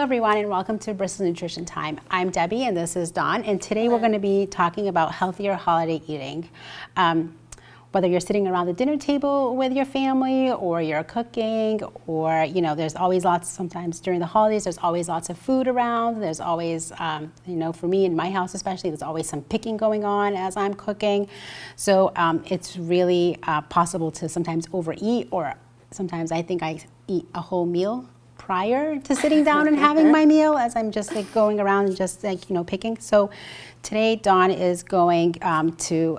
everyone, and welcome to Bristol Nutrition Time. I'm Debbie, and this is Dawn, and today we're going to be talking about healthier holiday eating. Whether you're sitting around the dinner table with your family, or you're cooking, or there's always lots. Sometimes during the holidays, there's always lots of food around. There's always, for me in my house especially, there's always some picking going on as I'm cooking. So it's really possible to sometimes overeat, or sometimes I think I eat a whole meal prior to sitting down and having my meal, as I'm just going around and just picking. So today Dawn is going to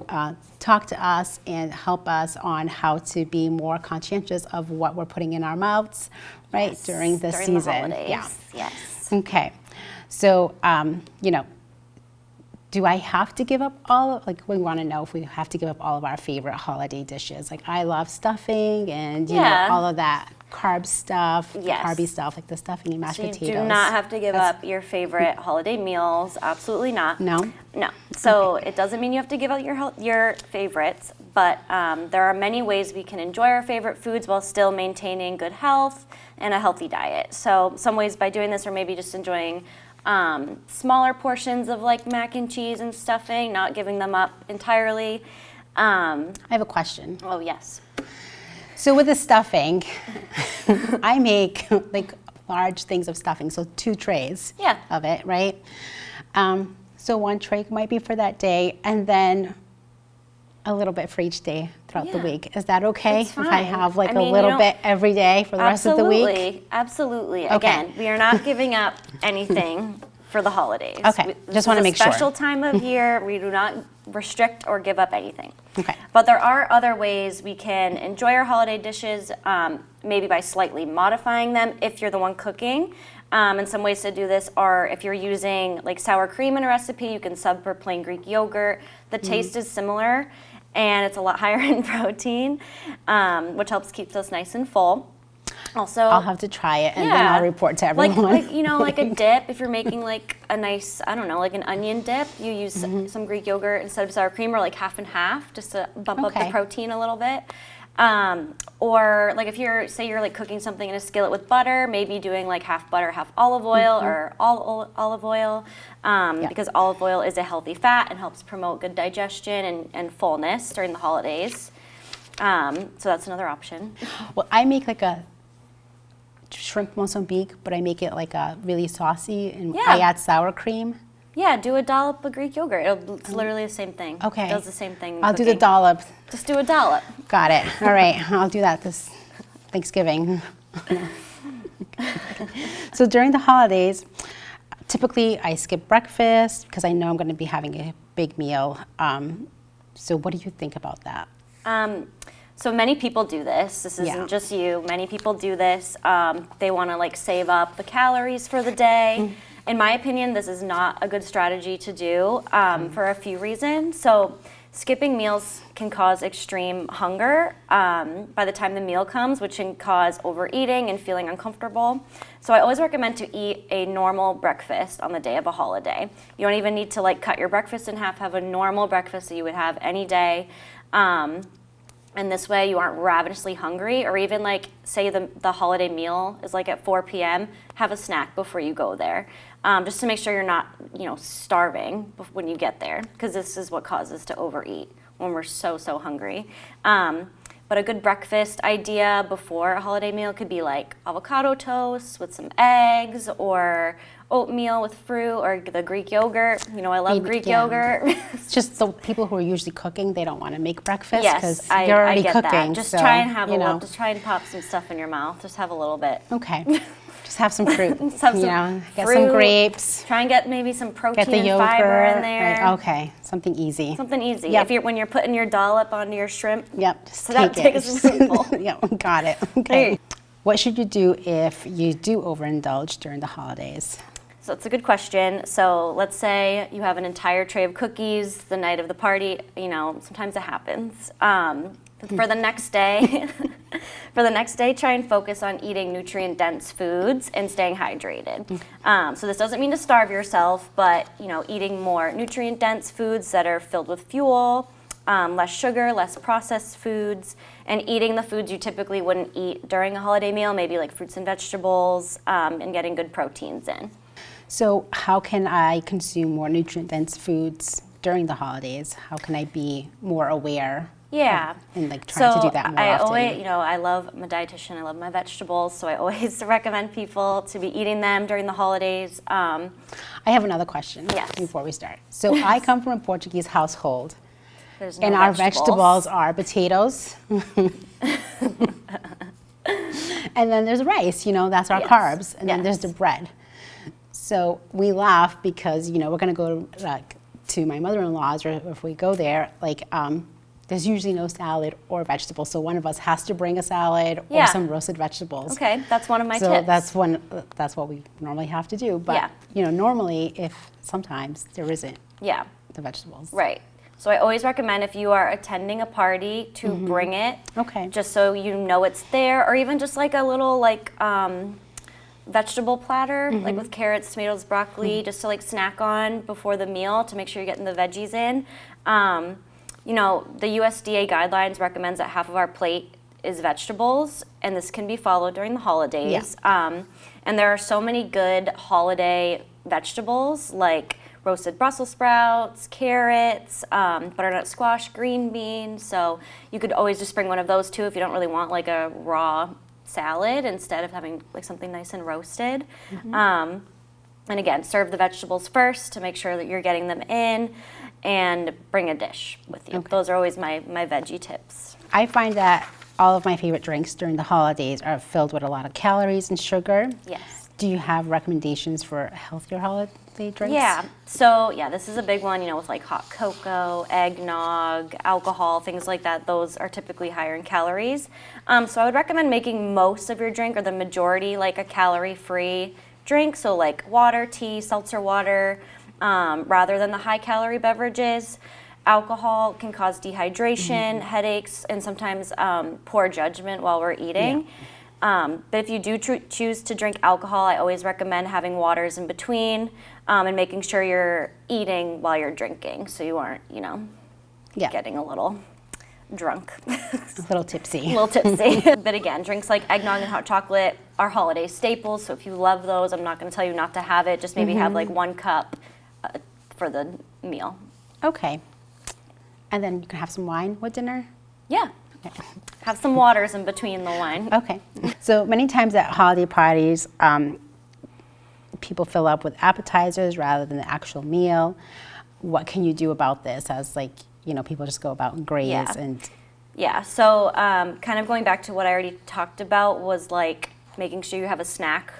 talk to us and help us on how to be more conscientious of what we're putting in our mouths, right, during the season. The holidays. Yeah. Yes. Okay. So do I have to give up we want to know if we have to give up all of our favorite holiday dishes. Like, I love stuffing and all of that carb stuff, carby stuff, like the stuffing and mashed potatoes. You do not have to give up your favorite holiday meals. Absolutely not. No? No. So it doesn't mean you have to give up your favorites, but there are many ways we can enjoy our favorite foods while still maintaining good health and a healthy diet. So some ways by doing this are maybe just enjoying smaller portions of like mac and cheese and stuffing, not giving them up entirely. I have a question. Oh, yes. So with the stuffing, I make like large things of stuffing, so 2 trays of it, right? So 1 tray might be for that day, and then a little bit for each day throughout the week. Is that okay if I have like a little bit every day for the rest of the week? Absolutely. Okay. Again, we are not giving up anything for the holidays. Okay, just want to make sure. This is a special time of year. We do not restrict or give up anything. Okay. But there are other ways we can enjoy our holiday dishes, maybe by slightly modifying them if you're the one cooking. And some ways to do this are, if you're using like sour cream in a recipe, you can sub for plain Greek yogurt. The taste is similar, and it's a lot higher in protein, which helps keep us nice and full. Also, I'll have to try it, and then I'll report to everyone. Like a dip. If you're making like a nice, like an onion dip, you use some Greek yogurt instead of sour cream, or like half and half, just to bump up the protein a little bit. Or like if you're like cooking something in a skillet with butter, maybe doing like half butter, half olive oil, or all olive oil, because olive oil is a healthy fat and helps promote good digestion and fullness during the holidays. So that's another option. Well, I make like a shrimp Mozambique, but I make it like a really saucy, and I add sour cream. Yeah, do a dollop of Greek yogurt. It's literally the same thing. Okay. It does the same thing. I'll do the dollop. Just do a dollop. Got it. All right. I'll do that this Thanksgiving. So during the holidays, typically I skip breakfast because I know I'm going to be having a big meal. So what do you think about that? So many people do this. This isn't just you. Many people do this. They want to like save up the calories for the day. In my opinion, this is not a good strategy to do for a few reasons. So skipping meals can cause extreme hunger by the time the meal comes, which can cause overeating and feeling uncomfortable. So I always recommend to eat a normal breakfast on the day of a holiday. You don't even need to like cut your breakfast in half. Have a normal breakfast that you would have any day. And this way you aren't ravenously hungry, or even like say the holiday meal is like at 4 p.m., have a snack before you go there, just to make sure you're not, starving when you get there, because this is what causes to overeat when we're so hungry. But a good breakfast idea before a holiday meal could be like avocado toast with some eggs, or oatmeal with fruit, or the Greek yogurt. I love Greek yogurt. It's just the people who are usually cooking, they don't want to make breakfast because yes, you're already I get cooking. That. Just try and have just try and pop some stuff in your mouth. Just have a little bit. Okay. Just have some fruit. Just have get some grapes. Try and get maybe some protein and yogurt, fiber in there. Right. Okay, something easy. Something easy. Yep. When you're putting your dollop onto your shrimp. Yep. Just take a spoonful. Yep. Got it. Okay. What should you do if you do overindulge during the holidays? So it's a good question. So let's say you have an entire tray of cookies the night of the party. Sometimes it happens. For the next day, try and focus on eating nutrient-dense foods and staying hydrated. So this doesn't mean to starve yourself, but eating more nutrient-dense foods that are filled with fuel, less sugar, less processed foods, and eating the foods you typically wouldn't eat during a holiday meal, maybe like fruits and vegetables, and getting good proteins in. So how can I consume more nutrient-dense foods during the holidays? How can I be more aware? Yeah. And like trying to do that more often? Always, I love, I'm a dietitian, I love my vegetables, so I always recommend people to be eating them during the holidays. I have another question before we start. So I come from a Portuguese household, There's no and our vegetables are potatoes, and then there's rice, that's our carbs, and then there's the bread. So we laugh because, we're going to go to my mother-in-law's, or if we go there, there's usually no salad or vegetables, so one of us has to bring a salad or some roasted vegetables. Okay, that's one of my tips. So that's what we normally have to do. But normally, sometimes there isn't the vegetables. Right. So I always recommend if you are attending a party to bring it. Okay. Just so you know it's there, or even just like a little vegetable platter, like with carrots, tomatoes, broccoli, just to snack on before the meal to make sure you're getting the veggies in. The USDA guidelines recommends that half of our plate is vegetables, and this can be followed during the holidays. And there are so many good holiday vegetables like roasted Brussels sprouts, carrots, butternut squash, green beans. So you could always just bring one of those too if you don't really want a raw salad instead of having something nice and roasted. And again, serve the vegetables first to make sure that you're getting them in, and bring a dish with you. Those are always my veggie tips. I find that all of my favorite drinks during the holidays are filled with a lot of calories and sugar. Yes. Do you have recommendations for healthier holiday drinks? Yeah. So this is a big one, with hot cocoa, eggnog, alcohol, things like that. Those are typically higher in calories. So I would recommend making most of your drink, or the majority, a calorie-free drink. So water, tea, seltzer water, rather than the high-calorie beverages. Alcohol can cause dehydration, headaches, and sometimes poor judgment while we're eating. But if you do choose to drink alcohol, I always recommend having waters in between, and making sure you're eating while you're drinking, so you aren't, getting a little drunk. A little tipsy. A little tipsy. But again, drinks like eggnog and hot chocolate are holiday staples, so if you love those, I'm not going to tell you not to have it. Just maybe have 1 cup for the meal. Okay. And then you can have some wine with dinner? Yeah. Okay. Have some waters in between the wine. Okay. So many times at holiday parties, people fill up with appetizers rather than the actual meal. What can you do about this as people just go about and graze and... Yeah, so kind of going back to what I already talked about was making sure you have a snack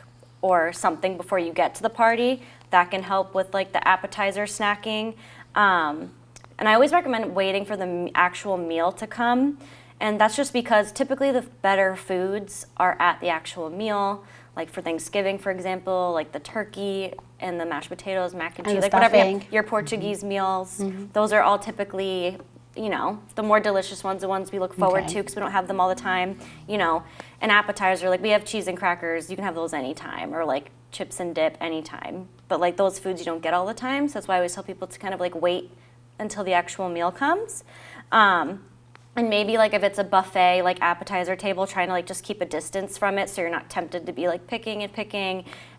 or something before you get to the party. That can help with the appetizer snacking. And I always recommend waiting for the actual meal to come. And that's just because typically the better foods are at the actual meal. Like for Thanksgiving, for example, the turkey and the mashed potatoes, mac and cheese, whatever your Portuguese meals. Those are all typically, the more delicious ones, the ones we look forward to because we don't have them all the time. An appetizer, we have cheese and crackers, you can have those anytime, or chips and dip anytime. But those foods you don't get all the time, so that's why I always tell people to kind of wait until the actual meal comes. And maybe if it's a buffet, appetizer table, trying to just keep a distance from it so you're not tempted to be picking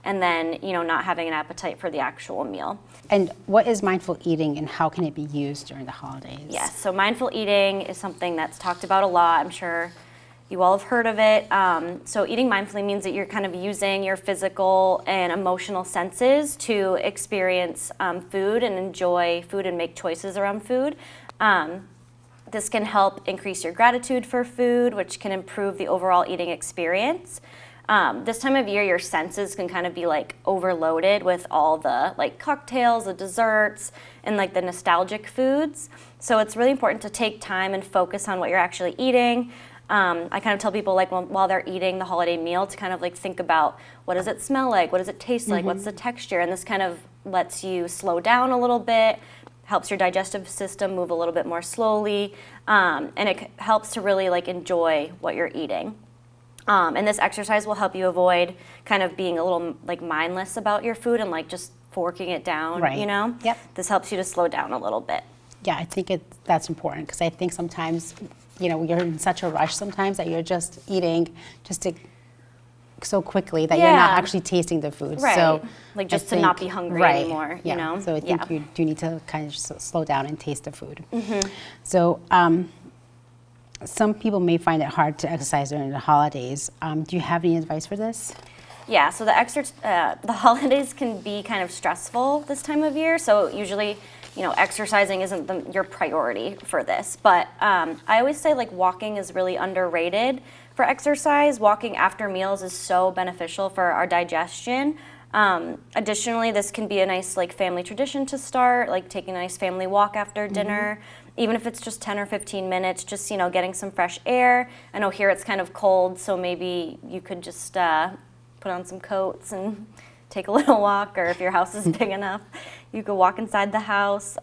and then, not having an appetite for the actual meal. And what is mindful eating and how can it be used during the holidays? Yes, so mindful eating is something that's talked about a lot. I'm sure you all have heard of it. So eating mindfully means that you're kind of using your physical and emotional senses to experience food and enjoy food and make choices around food. This can help increase your gratitude for food, which can improve the overall eating experience. This time of year, your senses can kind of be overloaded with all the cocktails, the desserts, and the nostalgic foods. So it's really important to take time and focus on what you're actually eating. I kind of tell people while they're eating the holiday meal to kind of think about what does it smell like, what does it taste like, what's the texture, and this kind of lets you slow down a little bit, helps your digestive system move a little bit more slowly, and it helps to really enjoy what you're eating. And this exercise will help you avoid kind of being a little mindless about your food and just forking it down, Right. Yep. This helps you to slow down a little bit. Yeah, I think that's important because I think sometimes, you're in such a rush sometimes that you're just eating so quickly that you're not actually tasting the food. Right. So like just to not be hungry anymore, yeah. you know? So I think you do need to kind of slow down and taste the food. So some people may find it hard to exercise during the holidays. Do you have any advice for this? Yeah, so the holidays can be kind of stressful this time of year. So usually, exercising isn't your priority for this. But I always say like walking is really underrated for exercise. Walking after meals is so beneficial for our digestion. Additionally, this can be a nice like family tradition to start, like taking a nice family walk after dinner. Even if it's just 10 or 15 minutes, just, getting some fresh air. I know here it's kind of cold, so maybe you could just put on some coats and take a little walk, or if your house is big enough, you could walk inside the house.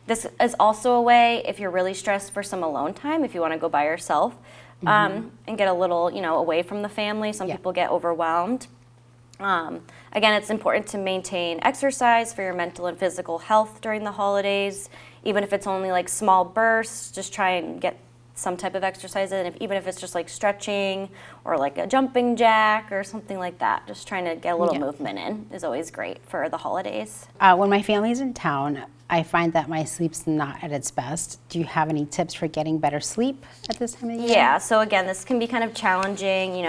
This is also a way, if you're really stressed, for some alone time, if you want to go by yourself and get a little, away from the family. Some people get overwhelmed. Again, it's important to maintain exercise for your mental and physical health during the holidays. Even if it's only like small bursts, just try and get some type of exercise in, even if it's just like stretching or like a jumping jack or something like that. Just trying to get a little movement in is always great for the holidays. When my family's in town, I find that my sleep's not at its best. Do you have any tips for getting better sleep at this time of the year? Yeah, so again, this can be kind of challenging,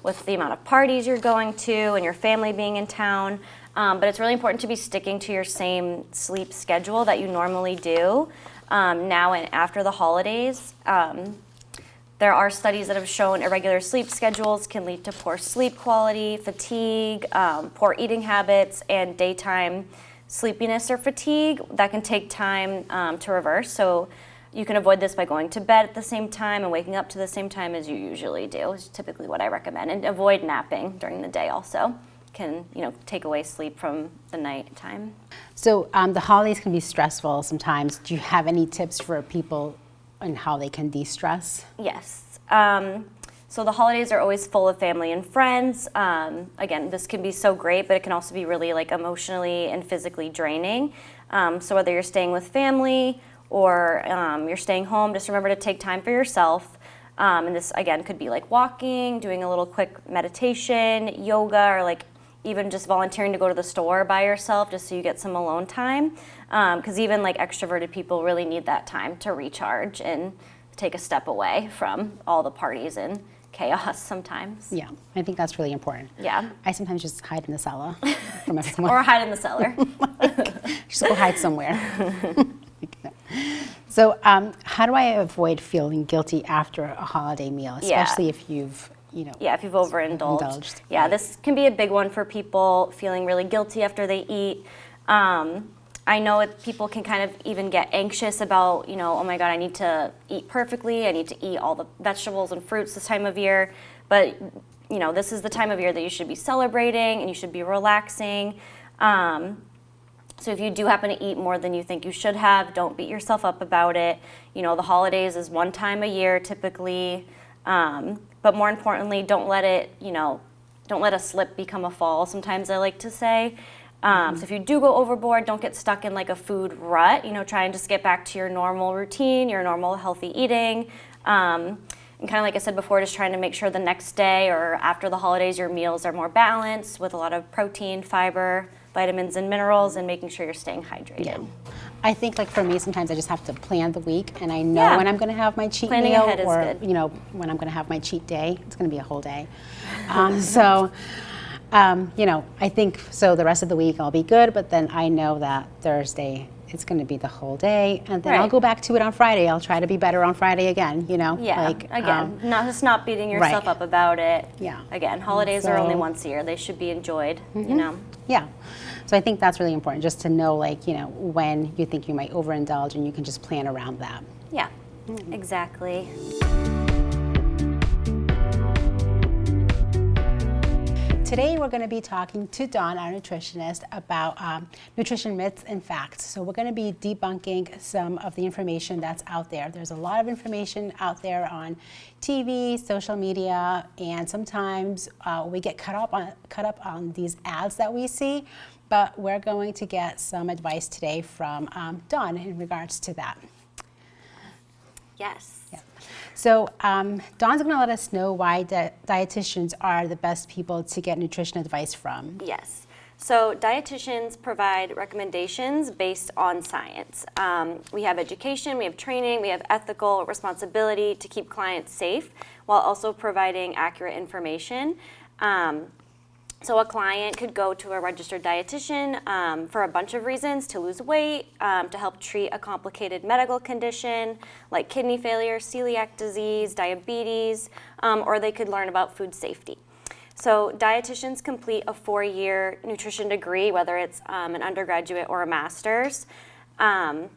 with the amount of parties you're going to and your family being in town. But it's really important to be sticking to your same sleep schedule that you normally do. Now and after the holidays, there are studies that have shown irregular sleep schedules can lead to poor sleep quality, fatigue, poor eating habits, and daytime sleepiness or fatigue that can take time to reverse. So you can avoid this by going to bed at the same time and waking up to the same time as you usually do, is typically what I recommend. And avoid napping during the day also. Can take away sleep from the night time. So the holidays can be stressful sometimes. Do you have any tips for people on how they can de-stress? Yes. So the holidays are always full of family and friends. Again, this can be so great, but it can also be really like emotionally and physically draining. So whether you're staying with family or you're staying home, just remember to take time for yourself. And this again could be like walking, doing a little quick meditation, yoga, or like even just volunteering to go to the store by yourself just so you get some alone time. Because even like extroverted people really need that time to recharge and take a step away from all the parties and chaos sometimes. Yeah, I think that's really important. Yeah. I sometimes just hide in the cellar from everyone. Or hide in the cellar. Just go hide somewhere. So how do I avoid feeling guilty after a holiday meal, especially if you've if you've overindulged. Yeah, this can be a big one for people, feeling really guilty after they eat. I know people can kind of even get anxious about, oh my God, I need to eat perfectly. I need to eat all the vegetables and fruits this time of year. But, this is the time of year that you should be celebrating and you should be relaxing. So if you do happen to eat more than you think you should have, don't beat yourself up about it. The holidays is one time a year typically. But more importantly, don't let a slip become a fall, sometimes I like to say. So if you do go overboard, don't get stuck in like a food rut, try and just get back to your normal routine, your normal healthy eating. And kind of like I said before, just trying to make sure the next day or after the holidays, your meals are more balanced with a lot of protein, fiber, vitamins and minerals, and making sure you're staying hydrated. Yeah. I think like for me, sometimes I just have to plan the week, and I know when I'm going to have my cheat Planning meal, ahead is or good. when I'm going to have my cheat day. It's going to be a whole day. I think so. The rest of the week I'll be good, but then I know that Thursday it's going to be the whole day, and then I'll go back to it on Friday. I'll try to be better on Friday again. Yeah. Again, not beating yourself up about it. Yeah. Again, holidays are only once a year. They should be enjoyed. Yeah. So I think that's really important, just to know, when you think you might overindulge, and you can just plan around that. Yeah, exactly. Today we're going to be talking to Dawn, our nutritionist, about nutrition myths and facts. So we're going to be debunking some of the information that's out there. There's a lot of information out there on TV, social media, and sometimes we get caught up on these ads that we see, but we're going to get some advice today from Dawn in regards to that. Yes. Yeah. So Dawn's going to let us know why dietitians are the best people to get nutrition advice from. Yes. So dietitians provide recommendations based on science. We have education, we have training, we have ethical responsibility to keep clients safe while also providing accurate information. So a client could go to a registered dietitian for a bunch of reasons: to lose weight, to help treat a complicated medical condition like kidney failure, celiac disease, diabetes, or they could learn about food safety. So dietitians complete a 4-year nutrition degree, whether it's an undergraduate or a master's. And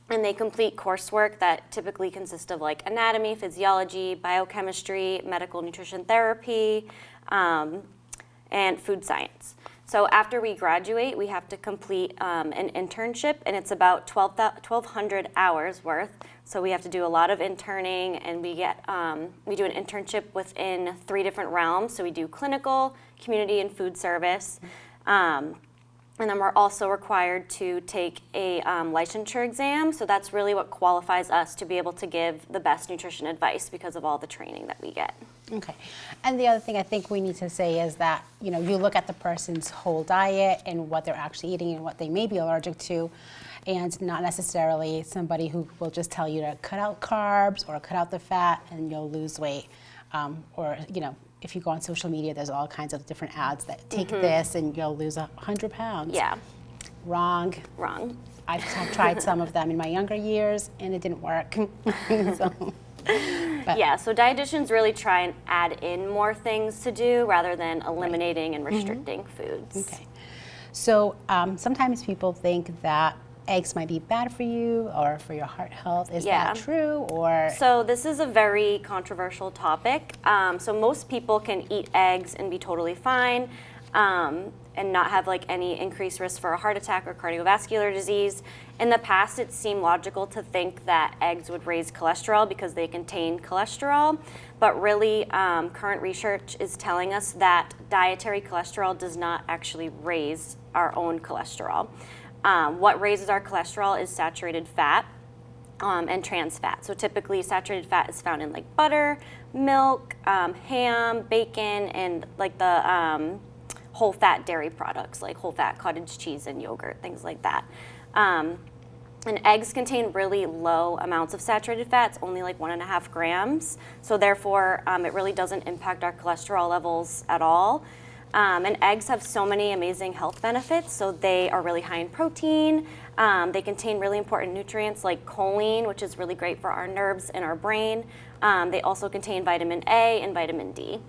they complete coursework that typically consists of like anatomy, physiology, biochemistry, medical nutrition therapy, and food science. So after we graduate, we have to complete an internship, and it's about 1,200 hours worth. So we have to do a lot of interning, and we do an internship within 3 different realms. So we do clinical, community, and food service. And then we're also required to take a licensure exam. So that's really what qualifies us to be able to give the best nutrition advice because of all the training that we get. Okay. And the other thing I think we need to say is that, you look at the person's whole diet and what they're actually eating and what they may be allergic to, and not necessarily somebody who will just tell you to cut out carbs or cut out the fat and you'll lose weight. Or, if you go on social media, there's all kinds of different ads that take this and you'll lose 100 pounds. Yeah. Wrong. I've tried some of them in my younger years and it didn't work. So dietitians really try and add in more things to do rather than eliminating and restricting foods. Okay. So sometimes people think that eggs might be bad for you or for your heart health. Is that true? Or so this is a very controversial topic. So most people can eat eggs and be totally fine and not have like any increased risk for a heart attack or cardiovascular disease. In the past, it seemed logical to think that eggs would raise cholesterol because they contain cholesterol, but really current research is telling us that dietary cholesterol does not actually raise our own cholesterol. What raises our cholesterol is saturated fat and trans fat. So typically saturated fat is found in like butter, milk, ham, bacon, and like the whole fat dairy products like whole fat cottage cheese and yogurt, things like that. And eggs contain really low amounts of saturated fats, only like 1.5 grams. So therefore, it really doesn't impact our cholesterol levels at all. And eggs have so many amazing health benefits. So they are really high in protein. They contain really important nutrients like choline, which is really great for our nerves and our brain. They also contain vitamin A and vitamin D.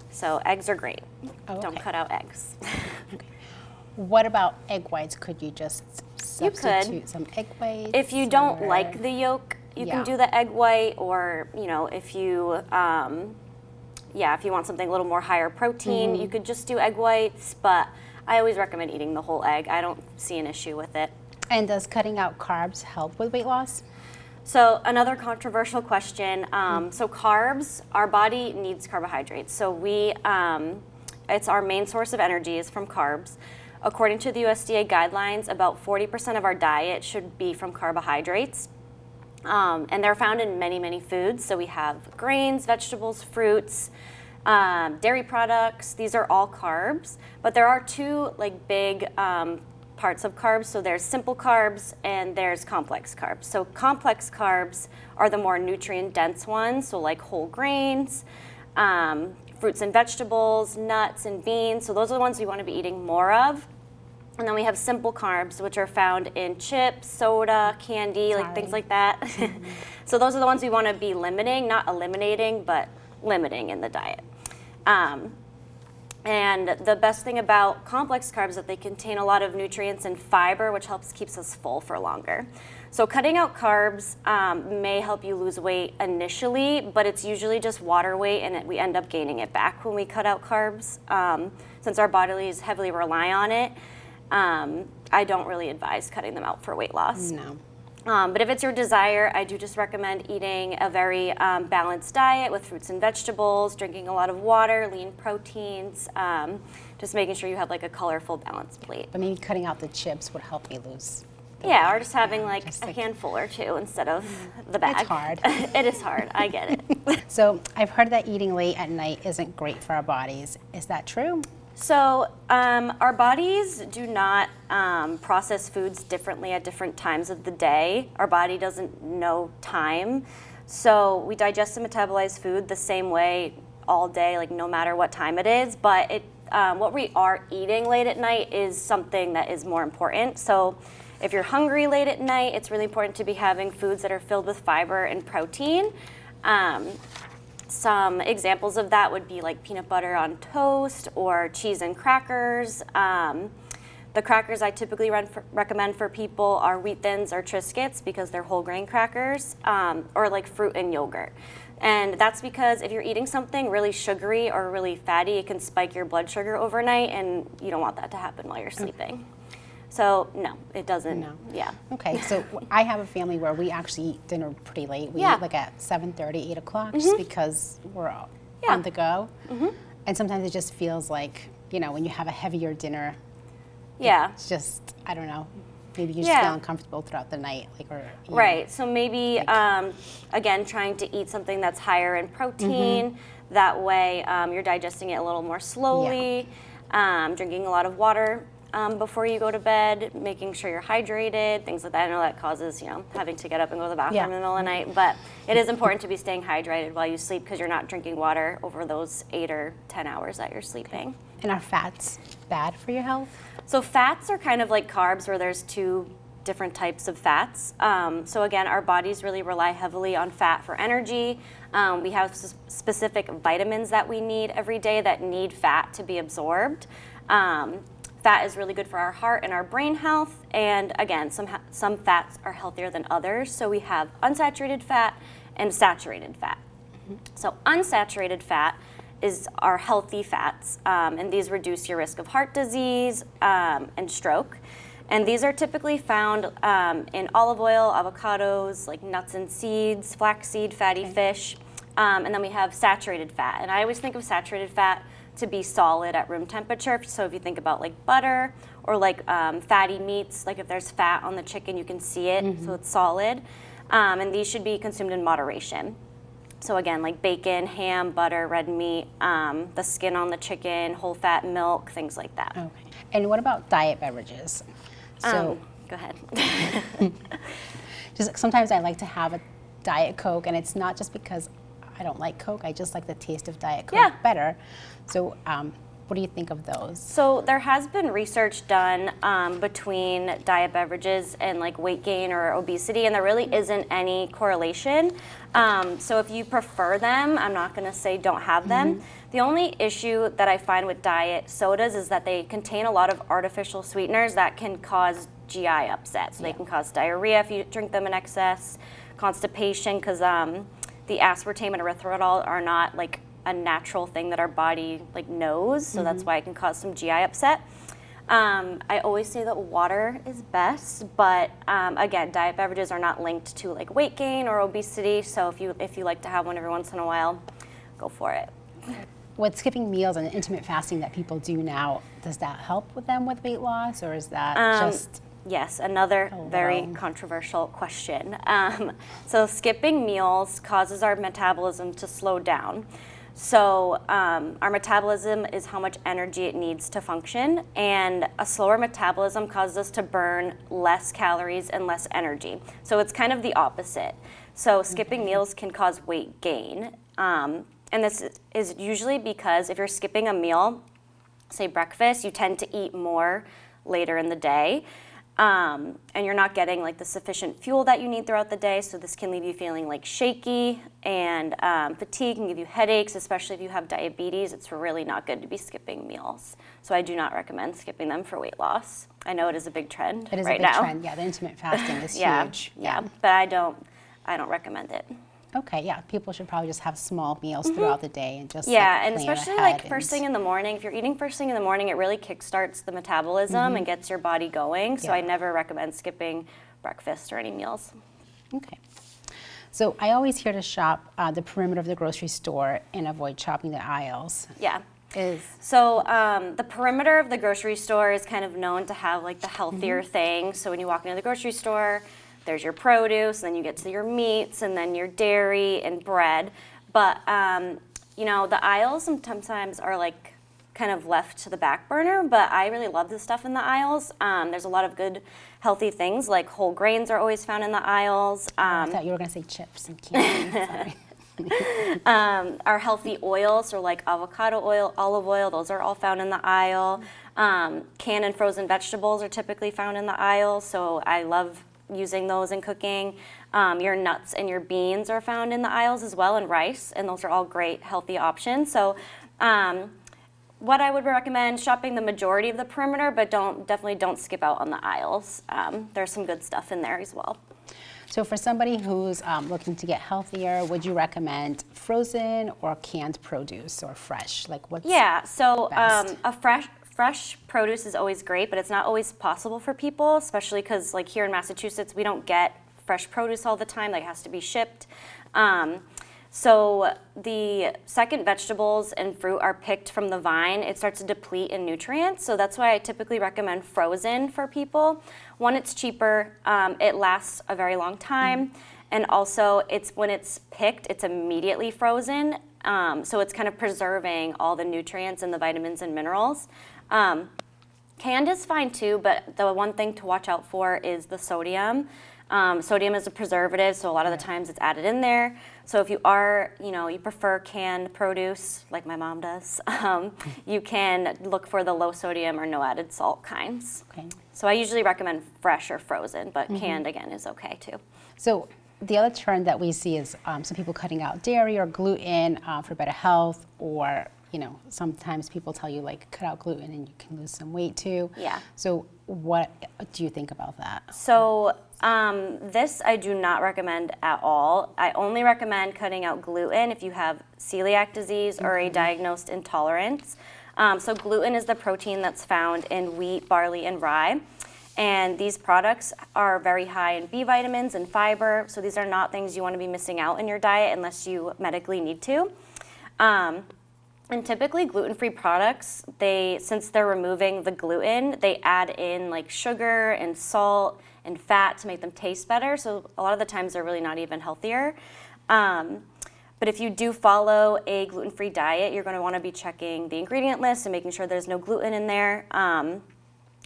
So eggs are great. Oh, okay. Don't cut out eggs. Okay. What about egg whites? Could you just substitute some egg whites? If you don't like the yolk, you can do the egg white, or if you if you want something a little more higher protein, you could just do egg whites, but I always recommend eating the whole egg. I don't see an issue with it. And does cutting out carbs help with weight loss? So another controversial question. So carbs, our body needs carbohydrates. So it's our main source of energy is from carbs. According to the USDA guidelines, about 40% of our diet should be from carbohydrates. And they're found in many, many foods. So we have grains, vegetables, fruits, dairy products. These are all carbs. But there are 2 big parts of carbs. So there's simple carbs and there's complex carbs. So complex carbs are the more nutrient-dense ones. So like whole grains, fruits and vegetables, nuts and beans. So those are the ones we want to be eating more of. And then we have simple carbs, which are found in chips, soda, candy, things like that. So those are the ones we want to be limiting, not eliminating, but limiting in the diet. And the best thing about complex carbs is that they contain a lot of nutrients and fiber, which keeps us full for longer. So cutting out carbs may help you lose weight initially, but it's usually just water weight, and we end up gaining it back when we cut out carbs. Since our bodies heavily rely on it, I don't really advise cutting them out for weight loss. No. But if it's your desire, I do just recommend eating a very balanced diet with fruits and vegetables, drinking a lot of water, lean proteins, just making sure you have like a colorful, balanced plate. But maybe cutting out the chips would help me lose. Yeah, or just having like a handful or two instead of the bag. It's hard. It is hard, I get it. So I've heard that eating late at night isn't great for our bodies. Is that true? So our bodies do not process foods differently at different times of the day. Our body doesn't know time. So we digest and metabolize food the same way all day, like no matter what time it is. But what we are eating late at night is something that is more important. So if you're hungry late at night, it's really important to be having foods that are filled with fiber and protein. Some examples of that would be like peanut butter on toast or cheese and crackers. The crackers I typically recommend for people are Wheat Thins or Triscuits because they're whole grain crackers, or like fruit and yogurt. And that's because if you're eating something really sugary or really fatty, it can spike your blood sugar overnight, and you don't want that to happen while you're sleeping. So no, it doesn't. No. Yeah. Okay, so I have a family where we actually eat dinner pretty late. We eat like at 7:30, 8 o'clock, just because we're on the go. And sometimes it just feels like, when you have a heavier dinner, it's just, I don't know, maybe you just feel uncomfortable throughout the night. Right, so maybe, again, trying to eat something that's higher in protein. That way you're digesting it a little more slowly, drinking a lot of water before you go to bed, making sure you're hydrated, things like that. I know that causes, having to get up and go to the bathroom in the middle of the night, but it is important to be staying hydrated while you sleep because you're not drinking water over those 8 or 10 hours that you're sleeping. And are fats bad for your health? So fats are kind of like carbs where there's two different types of fats. So again, our bodies really rely heavily on fat for energy. We have specific vitamins that we need every day that need fat to be absorbed. Fat is really good for our heart and our brain health, and again, some fats are healthier than others. So we have unsaturated fat and saturated fat. So unsaturated fat is our healthy fats, and these reduce your risk of heart disease and stroke. And these are typically found in olive oil, avocados, like nuts and seeds, flaxseed, fatty fish, and then we have saturated fat. And I always think of saturated fat to be solid at room temperature. So if you think about like butter or like fatty meats, like if there's fat on the chicken, you can see it, so it's solid. And these should be consumed in moderation. So again, like bacon, ham, butter, red meat, the skin on the chicken, whole fat milk, things like that. Okay. And what about diet beverages? So go ahead. just sometimes I like to have a Diet Coke, and it's not just because I don't like Coke, I just like the taste of Diet Coke better. So what do you think of those? So there has been research done between diet beverages and like weight gain or obesity, and there really isn't any correlation. So if you prefer them, I'm not going to say don't have them. The only issue that I find with diet sodas is that they contain a lot of artificial sweeteners that can cause GI upset. So they can cause diarrhea if you drink them in excess, constipation, because the aspartame and erythritol are not like a natural thing that our body like knows, so that's why it can cause some GI upset. I always say that water is best, but again, diet beverages are not linked to like weight gain or obesity, so if you like to have one every once in a while, go for it. With skipping meals and intermittent fasting that people do now, does that help with them with weight loss, or is that just... Yes, another very controversial question. So skipping meals causes our metabolism to slow down. So our metabolism is how much energy it needs to function, and a slower metabolism causes us to burn less calories and less energy. So it's kind of the opposite. So skipping meals can cause weight gain. And this is usually because if you're skipping a meal, say breakfast, you tend to eat more later in the day. And you're not getting like the sufficient fuel that you need throughout the day, so this can leave you feeling like shaky, and fatigue can give you headaches, especially if you have diabetes. It's really not good to be skipping meals. So I do not recommend skipping them for weight loss. I know it is a big trend right now. It is a big trend, yeah. The intermittent fasting is huge. Yeah, but I don't recommend it. Okay, yeah, people should probably just have small meals throughout the day and just and especially like first thing in the morning. If you're eating first thing in the morning, it really kickstarts the metabolism and gets your body going. So I never recommend skipping breakfast or any meals. Okay. So I always hear to shop the perimeter of the grocery store and avoid shopping the aisles. Yeah. Is So the perimeter of the grocery store is kind of known to have like the healthier things. So when you walk into the grocery store, there's your produce, and then you get to your meats, and then your dairy and bread. But the aisles sometimes are like kind of left to the back burner, but I really love the stuff in the aisles. There's a lot of good healthy things, like whole grains are always found in the aisles. I thought you were going to say chips and candy. Sorry. Our healthy oils, so like avocado oil, olive oil, those are all found in the aisle. Canned and frozen vegetables are typically found in the aisle, so I love using those in cooking. Your nuts and your beans are found in the aisles as well, and rice, and those are all great healthy options. So what I would recommend, shopping the majority of the perimeter, but definitely don't skip out on the aisles. There's some good stuff in there as well. So for somebody who's looking to get healthier, would you recommend frozen or canned produce or fresh? Like what's so best? A fresh produce is always great, but it's not always possible for people, especially because like here in Massachusetts, we don't get fresh produce all the time. Like it has to be shipped. So the second vegetables and fruit are picked from the vine, it starts to deplete in nutrients. So that's why I typically recommend frozen for people. One, it's cheaper, it lasts a very long time, and also when it's picked, it's immediately frozen. So it's kind of preserving all the nutrients and the vitamins and minerals. Canned is fine too, but the one thing to watch out for is the sodium. Sodium is a preservative, so a lot of the times it's added in there. So if you you prefer canned produce, like my mom does, you can look for the low sodium or no added salt kinds. Okay. So I usually recommend fresh or frozen, but canned again is okay too. So the other trend that we see is some people cutting out dairy or gluten for better health, or sometimes people tell you like cut out gluten and you can lose some weight too. Yeah. So what do you think about that? So this I do not recommend at all. I only recommend cutting out gluten if you have celiac disease or a diagnosed intolerance. So gluten is the protein that's found in wheat, barley, and rye. And these products are very high in B vitamins and fiber, so these are not things you want to be missing out in your diet unless you medically need to. And typically gluten-free products, since they're removing the gluten, they add in like sugar and salt and fat to make them taste better. So a lot of the times they're really not even healthier. But if you do follow a gluten-free diet, you're going to want to be checking the ingredient list and making sure there's no gluten in there. And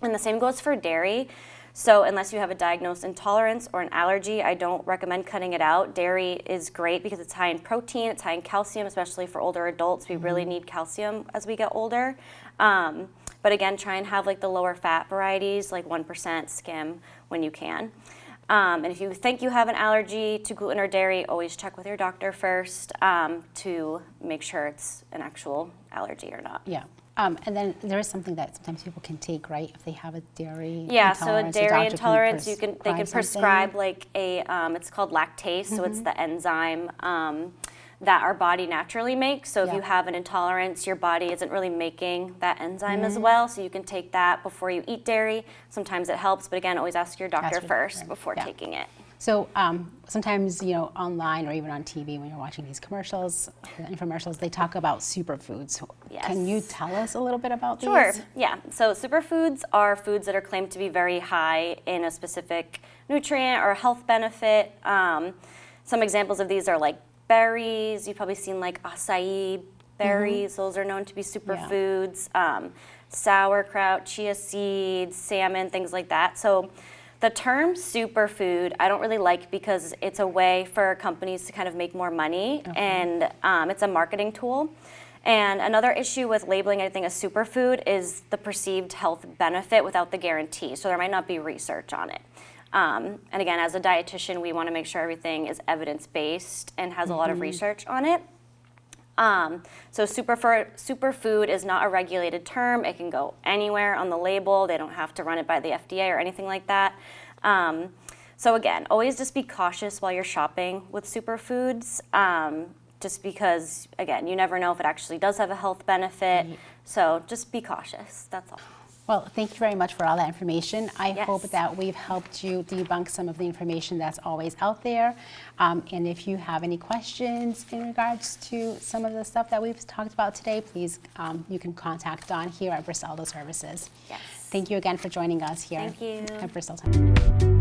the same goes for dairy. So unless you have a diagnosed intolerance or an allergy, I don't recommend cutting it out. Dairy is great because it's high in protein, it's high in calcium, especially for older adults. We really need calcium as we get older. But again, try and have like the lower fat varieties, like 1% skim when you can. And if you think you have an allergy to gluten or dairy, always check with your doctor first to make sure it's an actual allergy or not. Yeah. And then there is something that sometimes people can take, right? If they have a dairy intolerance. So a dairy intolerance, they can prescribe like it's called lactase, so it's the enzyme that our body naturally makes. So if you have an intolerance, your body isn't really making that enzyme as well, so you can take that before you eat dairy. Sometimes it helps, but again, always ask your doctor first before taking it. So sometimes, online or even on TV when you're watching these commercials, infomercials, they talk about superfoods. Yes. Can you tell us a little bit about these? Sure, yeah. So superfoods are foods that are claimed to be very high in a specific nutrient or health benefit. Some examples of these are like berries. You've probably seen like acai berries. Those are known to be superfoods. Sauerkraut, chia seeds, salmon, things like that. So the term superfood I don't really like because it's a way for companies to kind of make more money, and it's a marketing tool. And another issue with labeling anything a superfood is the perceived health benefit without the guarantee. So there might not be research on it. And again, as a dietitian, we want to make sure everything is evidence-based and has a lot of research on it. So superfood is not a regulated term. It can go anywhere on the label. They don't have to run it by the FDA or anything like that. So again, always just be cautious while you're shopping with superfoods, just because, again, you never know if it actually does have a health benefit. So just be cautious, that's all. Well, thank you very much for all that information. I Yes. hope that we've helped you debunk some of the information that's always out there. And if you have any questions in regards to some of the stuff that we've talked about today, please, you can contact Dawn here at Bristol Services. Yes. Thank you again for joining us here Thank you. at Bristol Thyme.